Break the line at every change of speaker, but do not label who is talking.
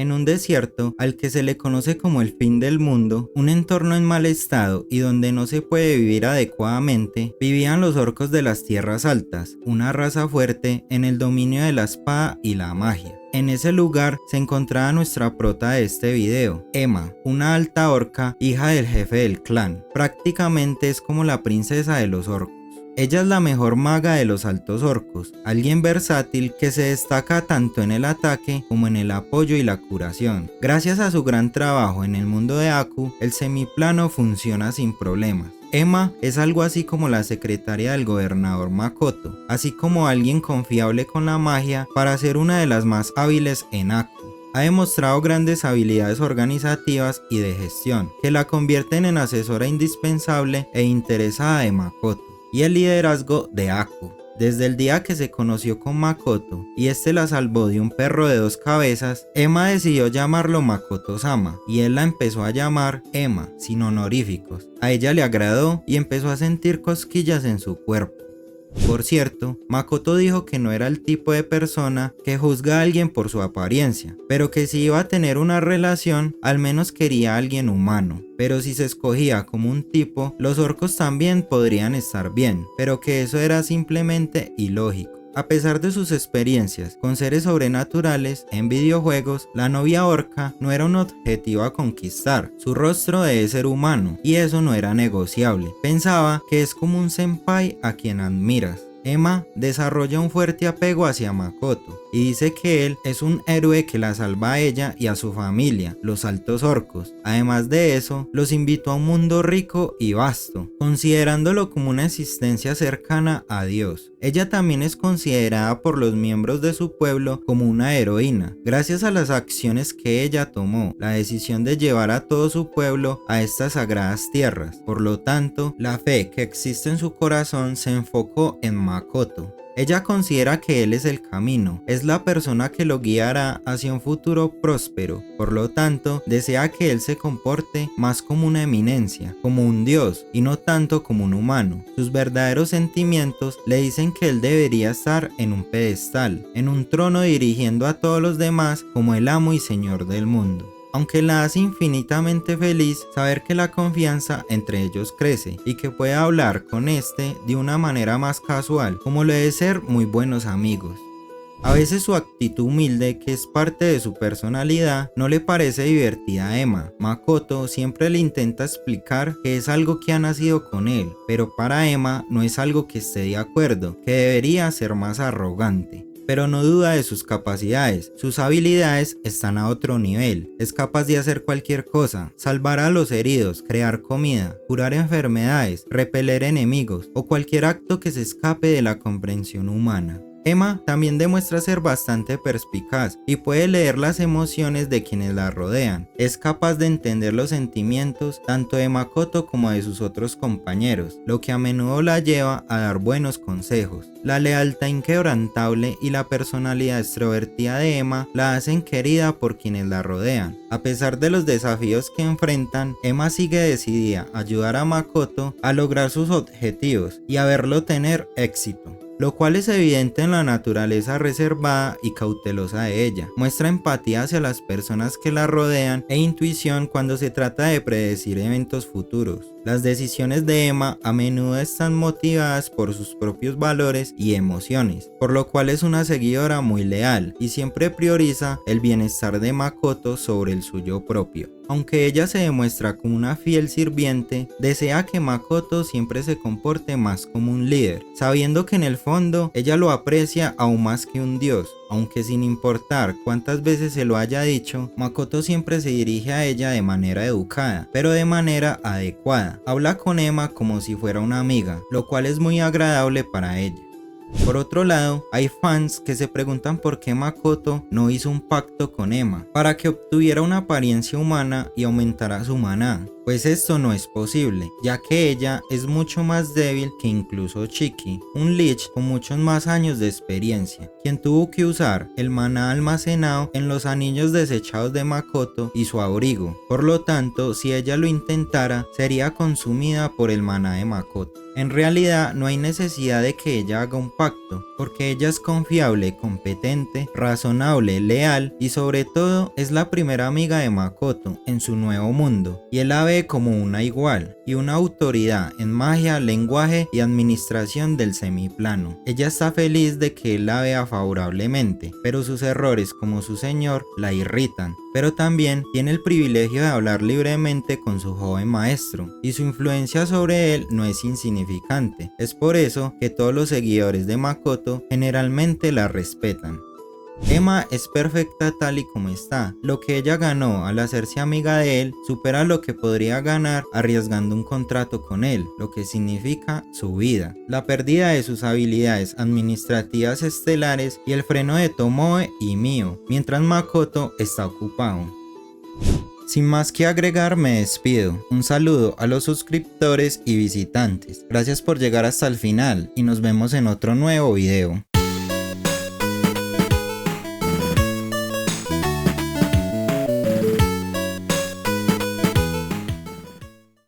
En un desierto, al que se le conoce como el fin del mundo, un entorno en mal estado y donde no se puede vivir adecuadamente, vivían los orcos de las tierras altas, una raza fuerte en el dominio de la espada y la magia. En ese lugar se encontraba nuestra prota de este video, Emma, una alta orca, hija del jefe del clan. Prácticamente es como la princesa de los orcos. Ella es la mejor maga de los altos orcos, alguien versátil que se destaca tanto en el ataque como en el apoyo y la curación. Gracias a su gran trabajo en el mundo de Aku, el semiplano funciona sin problemas. Emma es algo así como la secretaria del gobernador Makoto, así como alguien confiable con la magia para ser una de las más hábiles en Aku. Ha demostrado grandes habilidades organizativas y de gestión, que la convierten en asesora indispensable e interesada de Makoto y el liderazgo de Aku. Desde el día que se conoció con Makoto y este la salvó de un perro de 2 cabezas, Emma decidió llamarlo Makoto-sama y él la empezó a llamar Emma, sin honoríficos. A ella le agradó y empezó a sentir cosquillas en su cuerpo. Por cierto, Makoto dijo que no era el tipo de persona que juzga a alguien por su apariencia, pero que si iba a tener una relación, al menos quería a alguien humano. Pero si se escogía como un tipo, los orcos también podrían estar bien, pero que eso era simplemente ilógico. A pesar de sus experiencias con seres sobrenaturales en videojuegos, la novia orca no era un objetivo a conquistar. Su rostro debe ser humano y eso no era negociable. Pensaba que es como un senpai a quien admiras. Emma desarrolla un fuerte apego hacia Makoto y dice que él es un héroe que la salva a ella y a su familia, los altos orcos. Además de eso, los invitó a un mundo rico y vasto, considerándolo como una existencia cercana a Dios. Ella también es considerada por los miembros de su pueblo como una heroína, gracias a las acciones que ella tomó, la decisión de llevar a todo su pueblo a estas sagradas tierras. Por lo tanto, la fe que existe en su corazón se enfocó en Makoto. Ella considera que él es el camino, es la persona que lo guiará hacia un futuro próspero. Por lo tanto, desea que él se comporte más como una eminencia, como un dios y no tanto como un humano. Sus verdaderos sentimientos le dicen que él debería estar en un pedestal, en un trono dirigiendo a todos los demás como el amo y señor del mundo. Aunque la hace infinitamente feliz saber que la confianza entre ellos crece y que puede hablar con este de una manera más casual, como lo de ser muy buenos amigos. A veces su actitud humilde, que es parte de su personalidad, no le parece divertida a Emma. Makoto siempre le intenta explicar que es algo que ha nacido con él, pero para Emma no es algo que esté de acuerdo, que debería ser más arrogante. Pero no duda de sus capacidades, sus habilidades están a otro nivel, es capaz de hacer cualquier cosa, salvar a los heridos, crear comida, curar enfermedades, repeler enemigos o cualquier acto que se escape de la comprensión humana. Emma también demuestra ser bastante perspicaz y puede leer las emociones de quienes la rodean. Es capaz de entender los sentimientos tanto de Makoto como de sus otros compañeros, lo que a menudo la lleva a dar buenos consejos. La lealtad inquebrantable y la personalidad extrovertida de Emma la hacen querida por quienes la rodean. A pesar de los desafíos que enfrentan, Emma sigue decidida a ayudar a Makoto a lograr sus objetivos y a verlo tener éxito, lo cual es evidente en la naturaleza reservada y cautelosa de ella. Muestra empatía hacia las personas que la rodean e intuición cuando se trata de predecir eventos futuros. Las decisiones de Emma a menudo están motivadas por sus propios valores y emociones, por lo cual es una seguidora muy leal y siempre prioriza el bienestar de Makoto sobre el suyo propio. Aunque ella se demuestra como una fiel sirviente, desea que Makoto siempre se comporte más como un líder, sabiendo que en el fondo ella lo aprecia aún más que un dios. Aunque sin importar cuántas veces se lo haya dicho, Makoto siempre se dirige a ella de manera educada, pero de manera adecuada. Habla con Emma como si fuera una amiga, lo cual es muy agradable para ella. Por otro lado, hay fans que se preguntan por qué Makoto no hizo un pacto con Emma para que obtuviera una apariencia humana y aumentara su maná. pues esto no es posible, ya que ella es mucho más débil que incluso Chiki, un Lich con muchos más años de experiencia, quien tuvo que usar el maná almacenado en los anillos desechados de Makoto y su abrigo. Por lo tanto, si ella lo intentara, sería consumida por el maná de Makoto. En realidad no hay necesidad de que ella haga un pacto, porque ella es confiable, competente, razonable, leal y sobre todo es la primera amiga de Makoto en su nuevo mundo, y él la ve como una igual y una autoridad en magia, lenguaje y administración del semiplano. Ella está feliz de que él la vea favorablemente, pero sus errores como su señor la irritan. Pero también tiene el privilegio de hablar libremente con su joven maestro, y su influencia sobre él no es insignificante. Es por eso que todos los seguidores de Makoto generalmente la respetan. Emma es perfecta tal y como está. Lo que ella ganó al hacerse amiga de él supera lo que podría ganar arriesgando un contrato con él, lo que significa su vida, la pérdida de sus habilidades administrativas estelares y el freno de Tomoe y Mio, mientras Makoto está ocupado. Sin más que agregar, me despido. Un saludo a los suscriptores y visitantes. Gracias por llegar hasta el final y nos vemos en otro nuevo video.